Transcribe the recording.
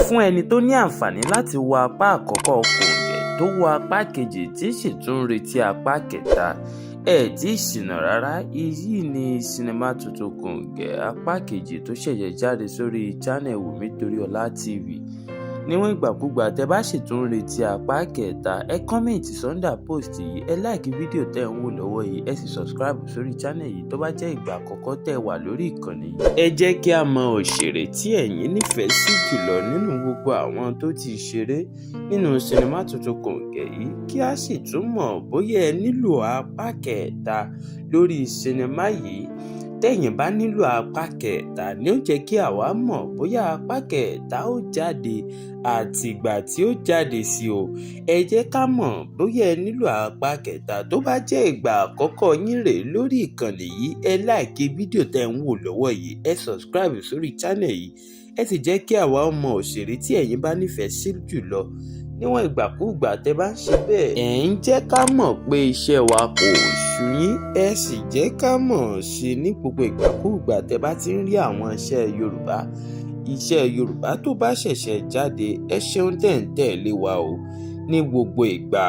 Fún ẹni tó ní àǹfààní láti wo apá àkọ́kọ́ Kòǹgẹ́ tó wo apá kejì tí sì tún ń retí apá kẹta, ẹ tí ì ṣìnà rárá. Èyí ni sinimá tuntun Kòǹgẹ́ apá kejì tó ṣẹ̀ṣẹ̀ jáde sórí channel Wunmi Toriola TV. Níwọ̀n ìgbàkúgbà tẹ́ bá sì tún ń retí apá kẹta, ẹ kọ́mẹ̀ntì sọ́ndà post yìí, ẹ láìkí fídíò tẹ́ ń wò lọ́wọ́ yìí, ẹ sì subscribe sórí channel yìí tó bá jẹ́ ìgbà àkọ́kọ́ tẹ́ wà lórí ìkànnì yìí. Ẹ jẹ́ kí a mọ òṣèré tí ẹ̀yin nífẹ̀ẹ́ sí jùlọ nínú gbogbo àwọn tó ti ṣeré nínú sinimá tuntun Kòǹgẹ́ yìí, kí a sì tún mọ̀ bóyá ẹ nílò apá kẹta lórí sinimá yìí. Tẹ́yin bá nílò apá kẹta ni ó jẹ́ kí àwa mọ̀ bóyá apá kẹta ó jáde àtìgbà tí ó jáde sí o. Ẹ jẹ́ ká mọ̀ bóyá ẹ nílò apá kẹta. Tó bá jẹ́ ìgbà àkọ́kọ́ yín rèé lórí ìkànnì yìí, ẹ láìkí fídíò tẹ́ ń wò lọ́wọ́ yìí, ẹ subscribe sórí channel yìí, ẹ sì jẹ́ kí àwa mọ òṣèré tí ẹ̀yin bá nífẹ̀ẹ́ sí jùlọ. Níwọ̀n ìgbàkúgbà tẹ́ bá ń ṣe bẹ́ẹ̀, ẹ̀ ń jẹ́ ká mọ̀ pé iṣẹ́ wa kò sú yín, ẹ sì jẹ́ ká mọ̀ sí ní gbogbo ìgbàkúgbà tẹ́ bá ti ń rí àwọn iṣẹ́ Yorùbá tó bá ṣẹ̀ṣẹ̀ jáde. Ẹ ṣeun tẹ́ ń tẹ̀lé wa o ní gbogbo ìgbà.